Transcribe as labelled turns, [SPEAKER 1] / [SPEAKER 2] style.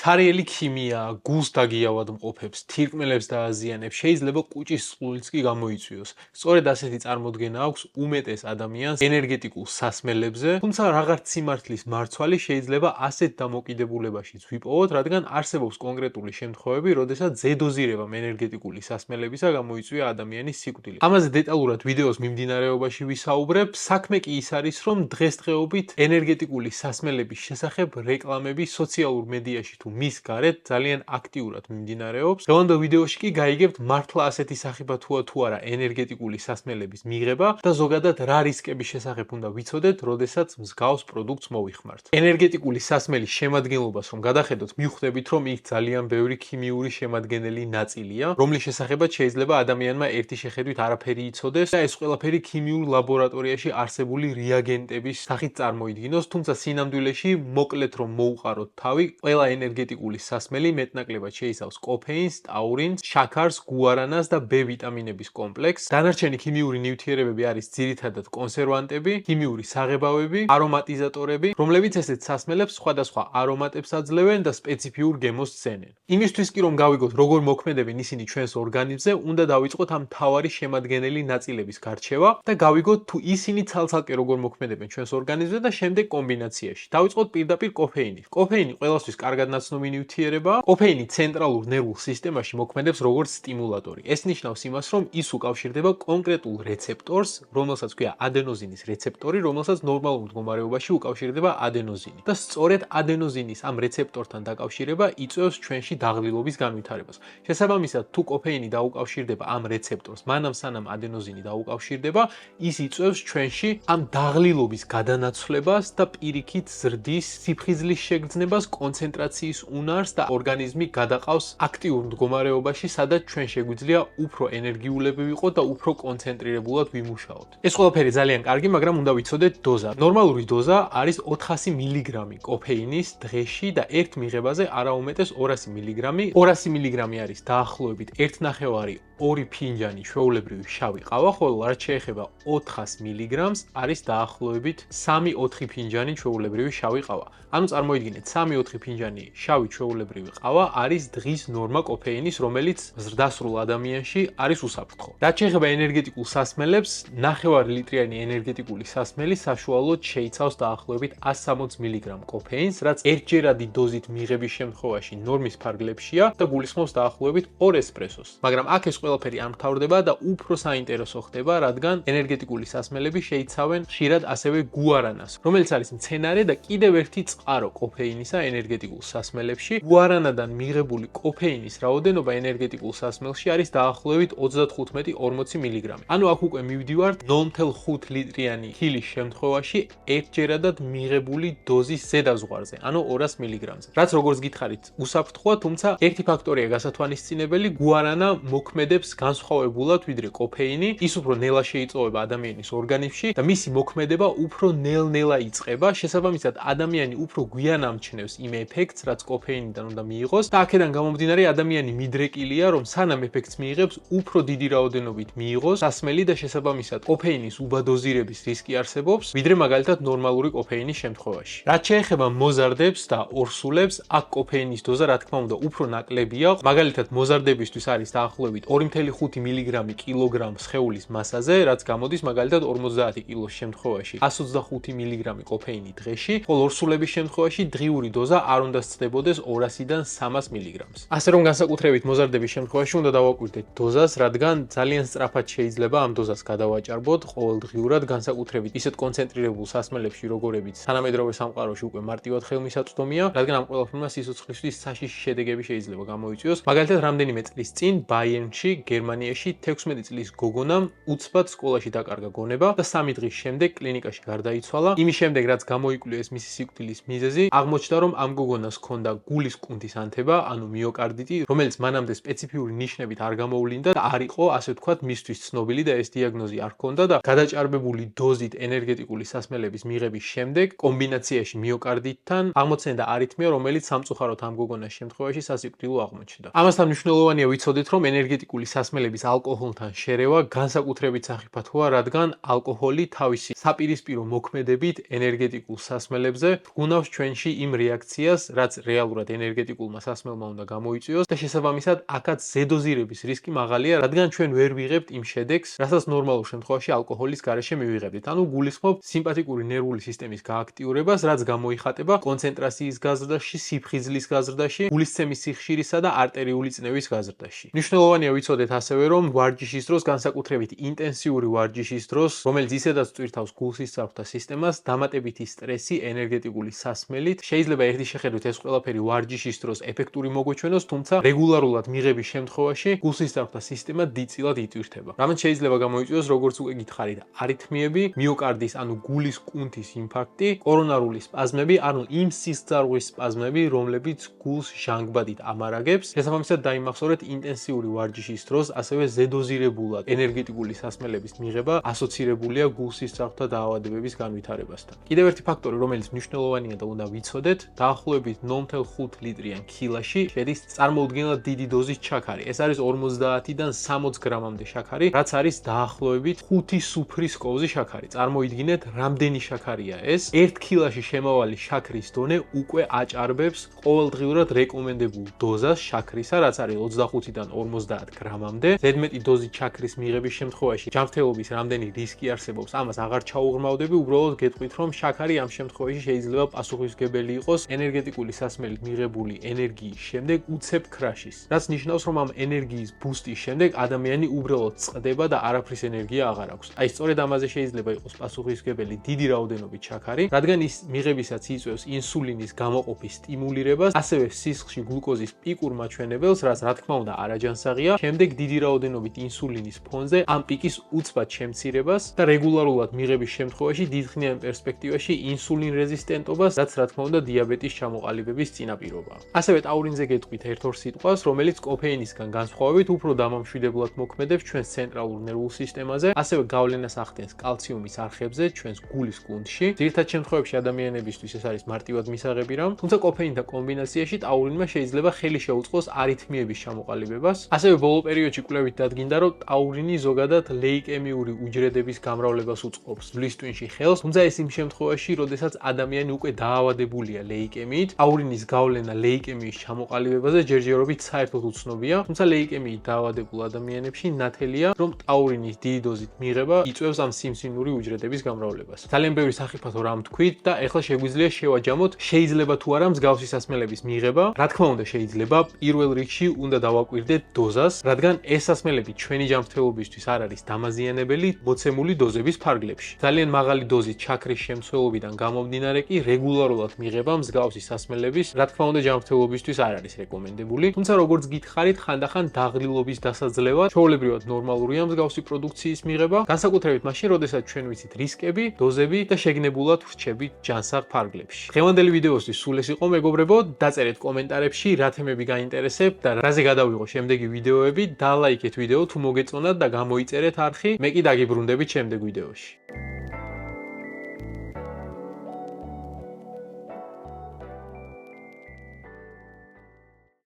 [SPEAKER 1] ცარიელი ქიმია, გულს დაგიავადმყოფებს, თირკმელებს დააზიანებს, შეიძლება კუჭის წყლულიც კი გამოიწვიოს. სწორედ ასეთი წარმოდგენა აქვს უმეტეს ადამიანს ენერგეტიკულ სასმელებზე, თუმცა რაღაც სიმართლის მარცვალი შეიძლება ასეთ დამოკიდებულებაშიც ვიპოვოთ, რადგან არსებობს კონკრეტული შემთხვევები, როდესაც ზედოზირებამ ენერგეტიკული სასმელებისა გამოიწვია ადამიანის სიკვდილი. ამაზე დეტალურად ვიდეოს მიმდინარეობაში ვისაუბრებ. საქმე კი ის არის, რომ დღესდღეობით ენერგეტიკული სასმელების შესახებ რეკლამები სოციალურ მედიაში თუ მის გარეთ ძალიან აქტიურად მიმდინარეობს. დღევანდელ ვიდეოში კი გაიგებთ მართლა ასეთი სახიფათოა თუ არა ენერგეტიკული სასმელების მიღება და ზოგადად რა რისკების შესახებ უნდა ვიცოდეთ, როდესაც მსგავს პროდუქტს მოვიხმართ. ენერგეტიკული სასმელის შემადგენლობას რომ გადახედოთ, მივხვდებით, რომ იქ ძალიან ბევრი ქიმიური შემადგენელი ნაწილია, რომლის შესახებაც შეიძლება ადამიანმა ერთი შეხედვით არაფერი იცოდეს და ეს ყველაფერი ქიმიურ ლაბორატორიაში არსებული რეაგენტების სახით წარმოიდგინოს, თუმცა სინამდვილეში მოკლედ რომ მოუყაროთ თავი, ყველა ენერგეტიკული სასმელი მეტნაკლებად შეიცავს კოფეინს, ტაურინს, შაქარს, გუარანას და B ვიტამინების კომპლექსს. დანარჩენი ქიმიური ნივთიერებები არის ძირითადად კონსერვანტები, ქიმიური საღებავები, არომატიზატორები, რომლებიც ესეთ სასმელებს სხვადასხვა არომატებს აძლევენ და სპეციფიურ გემოს სცენენ. იმისთვის კი რომ გავიგოთ როგორ მოქმედებენ ისინი ჩვენს ორგანიზმზე, უნდა დავიწყოთ ამ მთავარი შემადგენელი ნაწილების გარჩევა და გავიგოთ თუ ისინი ცალ-ცალკე როგორ მოქმედებენ ჩვენს ორგანიზმზე და შემდეგ კომბინაციაში. დავიწყოთ პირდაპირ კოფეინით. კოფეინი ყველასთვის კარგად ნაცნობი ნივთიერებაა. კოფეინი ცენტრალურ ნერვულ სისტემაში მოქმედებს როგორც სტიმულატორი. ეს ნიშნავს იმას, რომ ის უკავშირდება კონკრეტულ რეცეპტორს, რომელსაც ქვია ადენოზინის რეცეპტორი, რომელსაც ნორმალურ მდგომარეობაში უკავშირდება ადენოზინი. და სწორედ ადენოზინის ამ რეცეპტორთან დაკავშირება იწვევს ჩვენში დაღლილობის განვითარებას. შესაბამისად, თუ კოფეინი დაუკავშირდება ამ რეცეპტორს, მანამ სანამ ადენოზინი დაუკავშირდება, ის იწვევს ჩვენში ამ დაღლილობის გადანაცვლებას და პირიქით ზრდის სიფხიზლის შეგრძნებას, კონცენტრაციის უნარს და ორგანიზმი გადაყავს აქტიურ მდგომარეობაში, სადაც ჩვენ შეგვიძლია უფრო ენერგიულები ვიყოთ და უფრო კონცენტრირებულად ვიმუშაოთ. ეს ყველაფერი ძალიან კარგი, მაგრამ უნდა ვიცოდეთ დოზა. ნორმალური დოზა არის 400 მილიგრამი კოფეინის დღეში და ერთ მიღებაზე არაუმეტეს 200 მილიგრამი. 200 მილიგრამი არის დაახლოებით 1,5-2 ფინჯანი ჩვეულებრივი შავი ყავა, ხოლო რაც შეეხება 400 მილიგრამს არის დაახლოებით 3-4 ფინჯანი ჩვეულებრივი შავი ყავა. ანუ წარმოიდგინეთ 3-4 ფინჯანი შავი ჩვეულებრივი ყავა არის დღის ნორმა კოფეინის, რომელიც ზრდასრულ ადამიანში არის უსაფრთხო. რაც შეეხება ენერგეტიკულ სასმელებს, 9 ლიტრიანი ენერგეტიკული სასმელი საშუალოდ შეიცავს დაახლოებით 160 მილიგრამ კოფეინს, რაც ერთჯერადი დოზით მიღების შემთხვევაში ნორმის ფარგლებშია და გულისხმობს დაახლოებით 2 ესპრესოს. მაგრამ აქ ეს ყველაფერი არ მთავრდება და უფრო საინტერესო ხდება, რადგან ენერგეტიკული სასმელები შეიცავენ ხშირად ასევე გუარანას, რომელიც არის მცენარე და კიდევ ერთი წყარო კოფეინისა ენერგეტიკულ სასმელებში. გუარანადან მიღებული კოფეინის რაოდენობა ენერგეტიკულ სასმელში არის დაახლოებით 35-40 მილიგრამი. ანუ აქ უკვე მივდივართ 0,5 ლიტრიანი ქილის შემთხვევაში ერთჯერადად მიღებული დოზის ზედაზღვარზე, ანუ 200 მილიგრამზე. რაც როგორც გითხარით, უსაფრთხოა, თუმცა ერთი ფაქტორია გასათვალისწინებელი, გუარანა მოქმედებს განსხვავებულად ვიდრე კოფეინი, ის უფრო ნელა შეიწოვება ადამიანის ორგანიზმში და მისი მოქმედება უფრო ნელ-ნელა იწყება, შესაბამისად ადამიანი უფრო გვიან ამჩნევს იმ ეფექტს, რაც კოფეინიდან უნდა მიიღოს და აქედან გამომდინარე ადამიანი მიდრეკილია, რომ სანამ ეფექტს მიიღებს, უფრო დიდი რაოდენობით მიიღოს სასმელი და შესაბამისად კოფეინის უბადოზირების რისკი არსებობს, ვიდრე მაგალითად ნორმალური კოფეინის შემთხვევაში. რაც შეეხება მოზარდებს და ორსულებს, აქ კოფეინის დოზა რა თქმა უნდა უფრო ნაკლებია. მაგალითად მოზარდებისთვის არის დაახლოებით 2,5 მილიგრამი კილოგრამ სხეულის მასაზე, რაც გამოდის მაგალითად 50 კილოს შემთხვევაში 125 მილიგრამი კოფეინი დღეში, ხოლო ორსულების შემთხვევაში დღიური დოზა არ უნდა სცდებოდეს 200-დან 300 მილიგრამს. ასე რომ განსაკუთრებით მოზარდების შემთხვევაში უნდა დავაკვირდეთ დოზას, რადგან ძალიან სწრაფად შეიძლება ამ დოზას გადავაჭარბოთ ყოველდღიურად, განსაკუთრებით ისეთ კონცენტრირებულ სასმელებში, როგორებიც თანამედროვე სამყაროში უკვე მარტივად ხელმისაწვდომია, რადგან ამ ყველაფერმა სიცოცხლისთვის საშიში შედეგები შეიძლება გამოიწვიოს. მაგალითად, რამდენიმე წლის წინ ბაიერნში, გერმანიაში 16 წლის გოგონამ უცბად სკოლაში დაკარგა გონება და 3 დღის შემდეგ კლინიკაში გარდაიცვალა. იმის შემდეგ, რაც გამოიკვლიეს მისი სიკვდილის მიზეზი, აღმოჩნდა, რომ ამ გოგონას ჰქონდა გულის კუნთის ანთება, ანუ მიოკარდიტი, რომელიც მანამდე სპეციფიური ნიშნებით არ გამოვლინდა და არ იყო, ასე ვთქვათ, მისთვის ცნობილი და ეს დიაგნოზი არ ჰქონდა და გადაჭარბებული დოზით ენერგეტიკული სასმელების მიღების შემდეგ კომბინაციაში მიოკარდიტთან აღმოცენდა არითმია, რომელიც სამწუხაროდ ამ გოგონას შემთხვევაში სასიკვდილო აღმოჩნდა. ამასთან მნიშვნელოვანია ვიცოდეთ, რომ ენერგეტიკული ენერგეტიკული სასმელების ალკოჰოლთან შერევა განსაკუთრებით სახიფათოა, რადგან ალკოჰოლი თავისი საპირისპირო მოქმედებით ენერგეტიკულ სასმელებზე ბრუნავს ჩვენში იმ რეაქციას, რაც რეალურად ენერგეტიკულმა სასმელმა უნდა გამოიწვიოს და შესაბამისად აქაც ზედოზირების რისკი მაღალია, რადგან ჩვენ ვერ ვიღებთ იმ შედეგს, რასაც ნორმალურ შემთხვევაში ალკოჰოლის გარეშე მივიღებდით. ანუ გულისხმობ სიმპათიკური ნერვული სისტემის გააქტიურებას, რაც გამოიხატება კონცენტრაციის გაზრდაში, სიფხიზლის გაზრდაში, გულისცემის სიხშირისა და არტერიული წნევის გაზრდაში. მნიშვნელოვანია ვიცოდეთ ასევე, რომ ვარჯიშის დროს, განსაკუთრებით ინტენსიური ვარჯიშის დროს, რომელიც ისედაც წვირთავს გულსისწრაფთა სისტემას, დამატებითი სტრესი ენერგეტიკული სასმელით შეიძლება ერთი შეხედვით ეს ყველაფერი ვარჯიშის დროს ეფექტური მოგვეჩვენოს, თუმცა რეგულარულად მიღების შემთხვევაში გულსისწრაფთა სისტემა დიდწილად იტვირთება. რამაც შეიძლება გამოიწვიოს, როგორც უკვე გითხარით, არითმიები, მიოკარდის, ანუ გულის კუნთის ინფარქტი, კორონარული სპაზმები, ანუ იმ სისხლძარღვის სპაზმები, რომლებიც გულს ჟანგბადით ამარაგებს. შესაბამისად დაიმახსოვრეთ ინტენსიური ვარჯიშის დროს ასევე ზედოზირებულად ენერგეტიკული სასმელების მიღება ასოცირებულია გულსისწრაფთა დაავადებების განვითარებასთან. კიდევ ერთი ფაქტორი, რომელიც მნიშვნელოვანია და უნდა ვიცოდეთ, დაახლოებით 0.5 ლიტრიან ქილაში შედის წარმოუდგენლად დიდი დოზის შაქარი. ეს არის 50-დან 60 გრამამდე შაქარი, რაც არის დაახლოებით 5 სუფრის კოვზი შაქარი. წარმოიდგინეთ, რამდენი შაქარია ეს. 1 ქილაში შემავალი შაქრის დონე უკვე აჭარბებს ყოველდღიურად რეკომენდებულ დოზას შაქრისა, რაც არის 25-დან 50 გრამამდე. ზედმეტი დოზით შაქრის მიღების შემთხვევაში ჯანმრთელობის რამდენი რისკი არსებობს, ამას აღარ ჩაუღრმავდები, უბრალოდ გეტყვით, რომ შაქარი ამ შემთხვევაში შეიძლება პასუხისმგებელი იყოს ენერგეტიკული სასმელით მიღებული ენერგიის შემდეგ უცებ ქრაშის, რაც ნიშნავს, რომ ამ ენერგიის ბუსტის შემდეგ ადამიანი უბრალოდ წყდება და არაფრის ენერგია აღარ აქვს. აი, სწორედ ამაზე შეიძლება იყოს პასუხისმგებელი დიდი რაოდენობით შაქარი, რადგან ის მიღებისაც იწვევს ინსულინის გამოყოფის სტიმულირებას, ასევე სისხლში გლუკოზის პიკურ მაჩვენებელს, რაც რა თქმა უნდა არაჯანსაღია. შემდეგ დიდი რაოდენობით ინსულინის ფონზე ამ პიკის უცბად შემცირებას და რეგულარულად მიღების შემთხვევაში დიდხნიან პერსპექტივაში ინსულინ რეზისტენტობას, რაც რა თქმა უნდა დიაბეტის ჩამოყალიბების წინაპირობაა. ასევე ტაურინზე გეტყვით ერთ-ორ სიტყვას, რომელიც კოფეინისგან განსხვავებით უფრო დამამშვიდებლად მოქმედებს ჩვენს ცენტრალურ ნერვულ სისტემაზე, ასევე გავლენას ახდენს კალციუმის არხებზე ჩვენს გულის კუნთში. ძირითად შემთხვევებში ადამიანებისთვის ეს არის მარტივად მისაღები რამ, თუმცა კოფეინთან კომბინაციაში ტაურინმა შეიძლება ხელი შეუწყოს არითმიების ჩამოყალიბებას. ასევე ბოლო პერიოდში კვლევით დადგინდა, რომ ტაურინი ზოგადად ლეიკემიური უჯრედების გამრავლებას უწყობს ძვლის ტვინში ხელს, თუმცა ეს იმ შემთხვევაში, როდესაც ადამიანი უკვე დაავადებულია ლეიკემიით. ტაურინის გავლენა ლეიკემიის ჩამოყალიბებაზე ჯერჯერობით საერთოდ უცნობია, თუმცა ლეიკემიით დაავადებულ ადამიანებში ნათელია, რომ ტაურინის დიდი დოზით მიღება იწვევს ამ სიმსივნური უჯრედების გამრავლებას. ძალიან ბევრი სახიფათო რამ თქვით და ეხლა შეგვიძლია შევაჯამოთ, შეიძლება თუ არა მსგავსი სასმელების მიღება. რა თქმა უნდა შეიძლება, პირველ რიგში უნდა დავაკვირდეთ დოზას, რადგან ეს სასმელები ჩვენი ჯანმრთელობისთვის არ არის დამაზიანებელი მოცემული დოზების ფარგლებში. ძალიან მაღალი დოზით შაქრის შემცველობიდან გამომდინარე კი რეგულარულად მიღება მსგავსი სასმელების, რა თქმა უნდა ჯანმრთელობისთვის არ არის რეკომენდებული, თუმცა როგორც გითხარით, ხანდახან დაღლილობის დასაძლევად ჩვეულებრივად ნორმალურია მსგავსი პროდუქციის მიღება, განსაკუთრებით მაშინ, როდესაც ჩვენ ვიცით რისკები, დოზები და შეგნებულად ვრჩებით ჯანსაღ ფარგლებში. დღევანდელი ვიდეოსთვის სულ ეს იყო, მეგობრებო, დაწერეთ კომენტარებში რა თემები გაინტერესებთ და რაზე გადავიღო შემდეგი ვიდეოები, დალაიქეთ ვიდეო თუ მოგეწონათ და გამოიწერეთ არხი. მე კი დაგიბრუნდებით შემდეგ ვიდეოში.